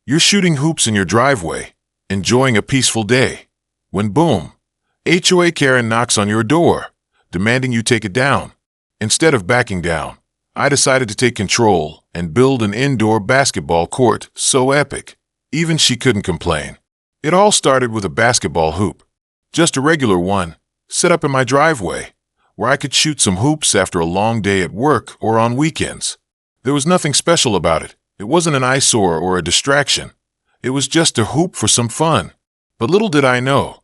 You're shooting hoops in your driveway, enjoying a peaceful day, when boom, HOA Karen knocks on your door, demanding you take it down. Instead of backing down, I decided to take control and build an indoor basketball court so epic, even she couldn't complain. It all started with a basketball hoop, just a regular one, set up in my driveway, where I could shoot some hoops after a long day at work or on weekends. There was nothing special about it. It wasn't an eyesore or a distraction. It was just a hoop for some fun. But little did I know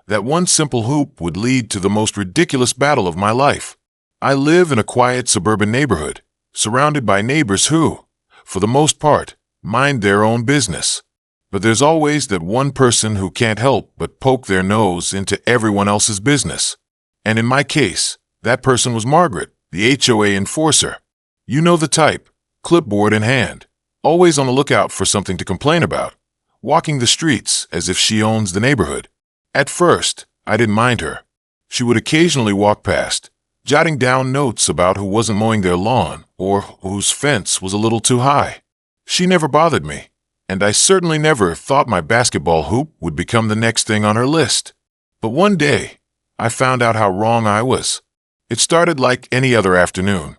that one simple hoop would lead to the most ridiculous battle of my life. I live in a quiet suburban neighborhood, surrounded by neighbors who, for the most part, mind their own business. But there's always that one person who can't help but poke their nose into everyone else's business. And in my case, that person was Margaret, the HOA enforcer. You know the type, clipboard in hand, always on the lookout for something to complain about, walking the streets as if she owns the neighborhood. At first, I didn't mind her. She would occasionally walk past, jotting down notes about who wasn't mowing their lawn or whose fence was a little too high. She never bothered me, and I certainly never thought my basketball hoop would become the next thing on her list. But one day, I found out how wrong I was. It started like any other afternoon.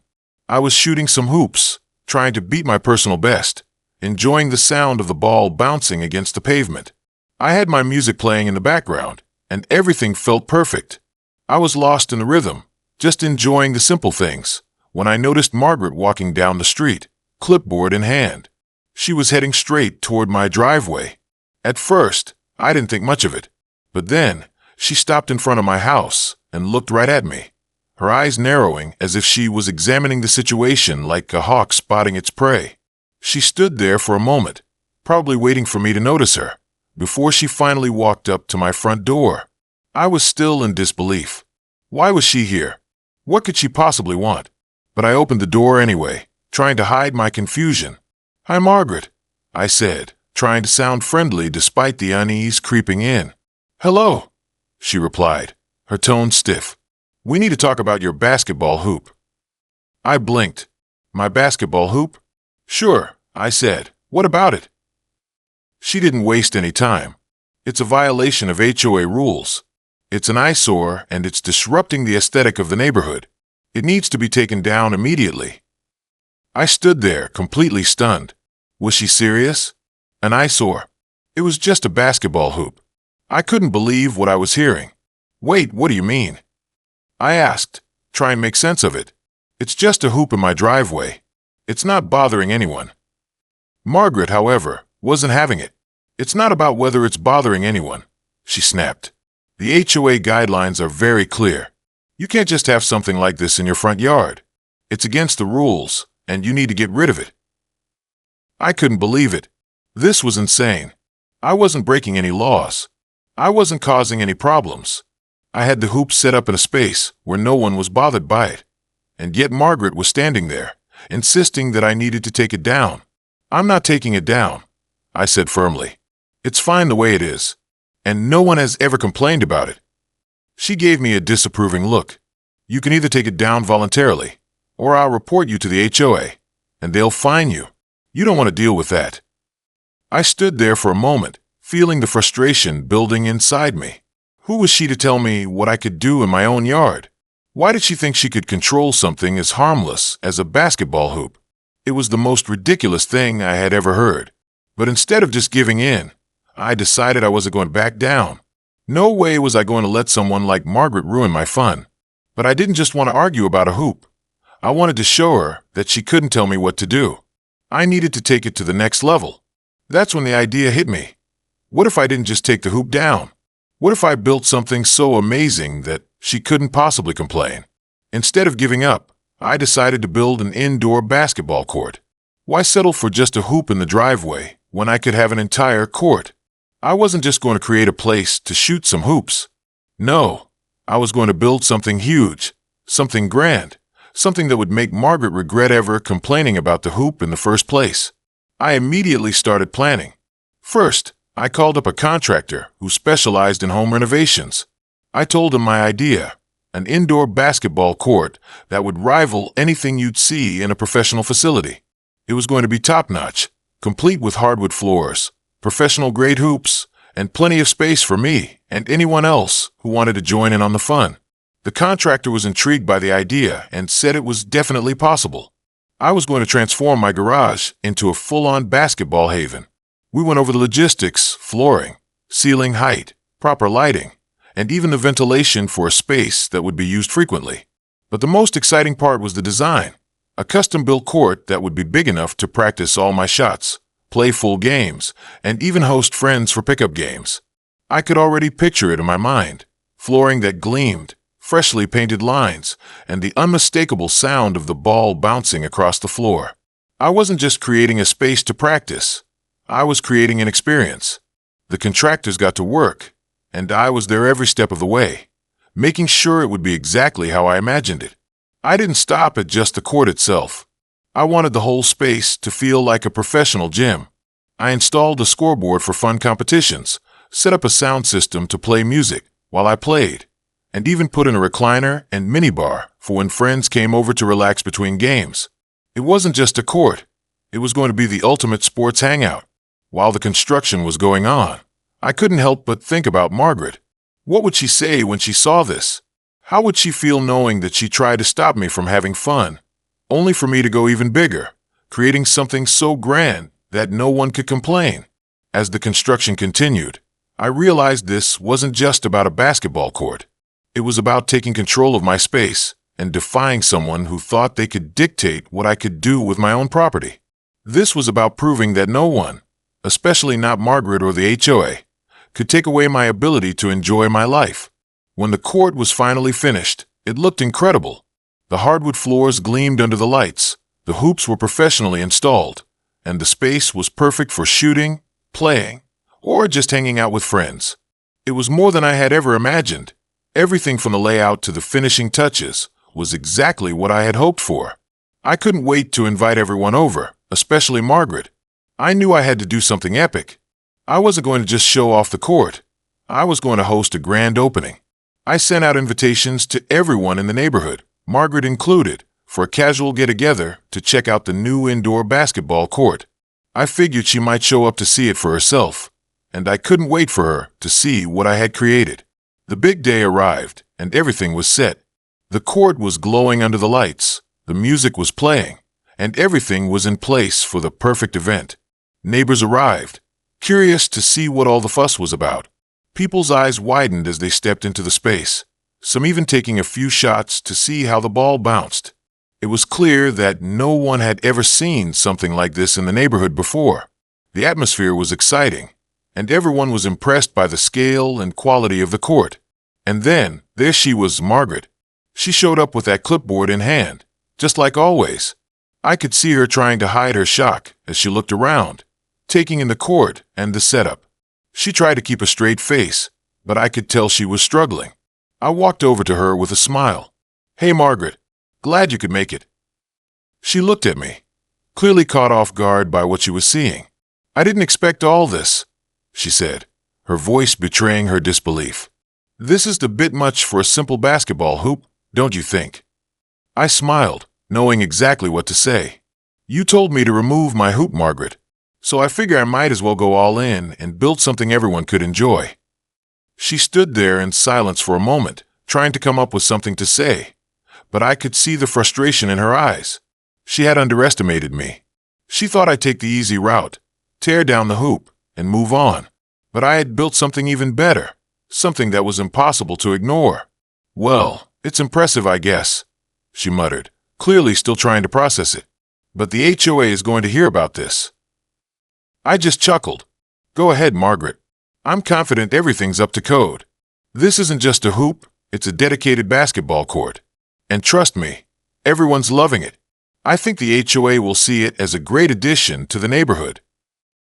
I was shooting some hoops, trying to beat my personal best, enjoying the sound of the ball bouncing against the pavement. I had my music playing in the background, and everything felt perfect. I was lost in the rhythm, just enjoying the simple things, when I noticed Margaret walking down the street, clipboard in hand. She was heading straight toward my driveway. At first, I didn't think much of it, but then she stopped in front of my house and looked right at me, her eyes narrowing as if she was examining the situation like a hawk spotting its prey. She stood there for a moment, probably waiting for me to notice her, before she finally walked up to my front door. I was still in disbelief. Why was she here? What could she possibly want? But I opened the door anyway, trying to hide my confusion. "Hi, Margaret," I said, trying to sound friendly despite the unease creeping in. "Hello," she replied, her tone stiff. "We need to talk about your basketball hoop." I blinked. "My basketball hoop?" "Sure," I said. "What about it?" She didn't waste any time. "It's a violation of HOA rules. It's an eyesore and it's disrupting the aesthetic of the neighborhood. It needs to be taken down immediately." I stood there, completely stunned. Was she serious? An eyesore? It was just a basketball hoop. I couldn't believe what I was hearing. "Wait, what do you mean?" I asked, trying to make sense of it. "It's just a hoop in my driveway. It's not bothering anyone." Margaret, however, wasn't having it. "It's not about whether it's bothering anyone," she snapped. "The HOA guidelines are very clear. You can't just have something like this in your front yard. It's against the rules, and you need to get rid of it." I couldn't believe it. This was insane. I wasn't breaking any laws. I wasn't causing any problems. I had the hoop set up in a space where no one was bothered by it. And yet Margaret was standing there, insisting that I needed to take it down. "I'm not taking it down," I said firmly. "It's fine the way it is, and no one has ever complained about it." She gave me a disapproving look. "You can either take it down voluntarily, or I'll report you to the HOA, and they'll fine you. You don't want to deal with that." I stood there for a moment, feeling the frustration building inside me. Who was she to tell me what I could do in my own yard? Why did she think she could control something as harmless as a basketball hoop? It was the most ridiculous thing I had ever heard. But instead of just giving in, I decided I wasn't going to back down. No way was I going to let someone like Margaret ruin my fun. But I didn't just want to argue about a hoop. I wanted to show her that she couldn't tell me what to do. I needed to take it to the next level. That's when the idea hit me. What if I didn't just take the hoop down? What if I built something so amazing that she couldn't possibly complain? Instead of giving up, I decided to build an indoor basketball court. Why settle for just a hoop in the driveway when I could have an entire court? I wasn't just going to create a place to shoot some hoops. No, I was going to build something huge, something grand, something that would make Margaret regret ever complaining about the hoop in the first place. I immediately started planning. First, I called up a contractor who specialized in home renovations. I told him my idea, an indoor basketball court that would rival anything you'd see in a professional facility. It was going to be top-notch, complete with hardwood floors, professional-grade hoops, and plenty of space for me and anyone else who wanted to join in on the fun. The contractor was intrigued by the idea and said it was definitely possible. I was going to transform my garage into a full-on basketball haven. We went over the logistics, flooring, ceiling height, proper lighting, and even the ventilation for a space that would be used frequently. But the most exciting part was the design. A custom-built court that would be big enough to practice all my shots, play full games, and even host friends for pickup games. I could already picture it in my mind. Flooring that gleamed, freshly painted lines, and the unmistakable sound of the ball bouncing across the floor. I wasn't just creating a space to practice. I was creating an experience. The contractors got to work, and I was there every step of the way, making sure it would be exactly how I imagined it. I didn't stop at just the court itself. I wanted the whole space to feel like a professional gym. I installed a scoreboard for fun competitions, set up a sound system to play music while I played, and even put in a recliner and minibar for when friends came over to relax between games. It wasn't just a court. It was going to be the ultimate sports hangout. While the construction was going on, I couldn't help but think about Margaret. What would she say when she saw this? How would she feel knowing that she tried to stop me from having fun, only for me to go even bigger, creating something so grand that no one could complain? As the construction continued, I realized this wasn't just about a basketball court. It was about taking control of my space and defying someone who thought they could dictate what I could do with my own property. This was about proving that no one, especially not Margaret or the HOA, could take away my ability to enjoy my life. When the court was finally finished, it looked incredible. The hardwood floors gleamed under the lights, the hoops were professionally installed, and the space was perfect for shooting, playing, or just hanging out with friends. It was more than I had ever imagined. Everything from the layout to the finishing touches was exactly what I had hoped for. I couldn't wait to invite everyone over, especially Margaret. I knew I had to do something epic. I wasn't going to just show off the court. I was going to host a grand opening. I sent out invitations to everyone in the neighborhood, Margaret included, for a casual get-together to check out the new indoor basketball court. I figured she might show up to see it for herself, and I couldn't wait for her to see what I had created. The big day arrived, and everything was set. The court was glowing under the lights, the music was playing, and everything was in place for the perfect event. Neighbors arrived, curious to see what all the fuss was about. People's eyes widened as they stepped into the space, some even taking a few shots to see how the ball bounced. It was clear that no one had ever seen something like this in the neighborhood before. The atmosphere was exciting, and everyone was impressed by the scale and quality of the court. And then, there she was, Margaret. She showed up with that clipboard in hand, just like always. I could see her trying to hide her shock as she looked around, taking in the court and the setup. She tried to keep a straight face, but I could tell she was struggling. I walked over to her with a smile. "Hey, Margaret, glad you could make it." She looked at me, clearly caught off guard by what she was seeing. "I didn't expect all this," she said, her voice betraying her disbelief. "This is a bit much for a simple basketball hoop, don't you think?" I smiled, knowing exactly what to say. "You told me to remove my hoop, Margaret, so I figure I might as well go all in and build something everyone could enjoy." She stood there in silence for a moment, trying to come up with something to say, but I could see the frustration in her eyes. She had underestimated me. She thought I'd take the easy route, tear down the hoop, and move on. But I had built something even better, something that was impossible to ignore. "Well, it's impressive, I guess," she muttered, clearly still trying to process it. "But the HOA is going to hear about this." I just chuckled. "Go ahead, Margaret. I'm confident everything's up to code. This isn't just a hoop, it's a dedicated basketball court. And trust me, everyone's loving it. I think the HOA will see it as a great addition to the neighborhood."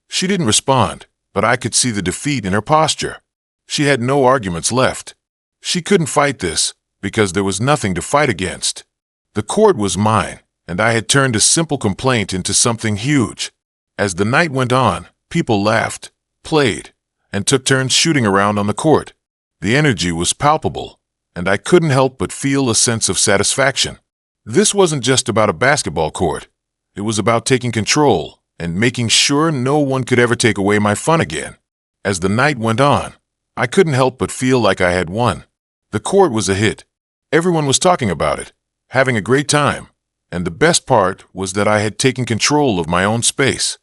She didn't respond, but I could see the defeat in her posture. She had no arguments left. She couldn't fight this because there was nothing to fight against. The court was mine, and I had turned a simple complaint into something huge. As the night went on, people laughed, played, and took turns shooting around on the court. The energy was palpable, and I couldn't help but feel a sense of satisfaction. This wasn't just about a basketball court. It was about taking control and making sure no one could ever take away my fun again. As the night went on, I couldn't help but feel like I had won. The court was a hit. Everyone was talking about it, having a great time, and the best part was that I had taken control of my own space.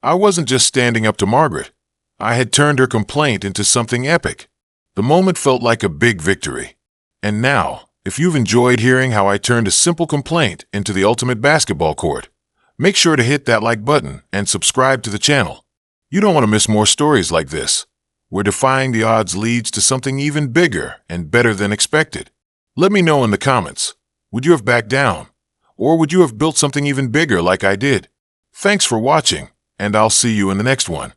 I wasn't just standing up to Margaret. I had turned her complaint into something epic. The moment felt like a big victory. And now, if you've enjoyed hearing how I turned a simple complaint into the ultimate basketball court, make sure to hit that like button and subscribe to the channel. You don't want to miss more stories like this, where defying the odds leads to something even bigger and better than expected. Let me know in the comments, would you have backed down? Or would you have built something even bigger like I did? Thanks for watching, and I'll see you in the next one.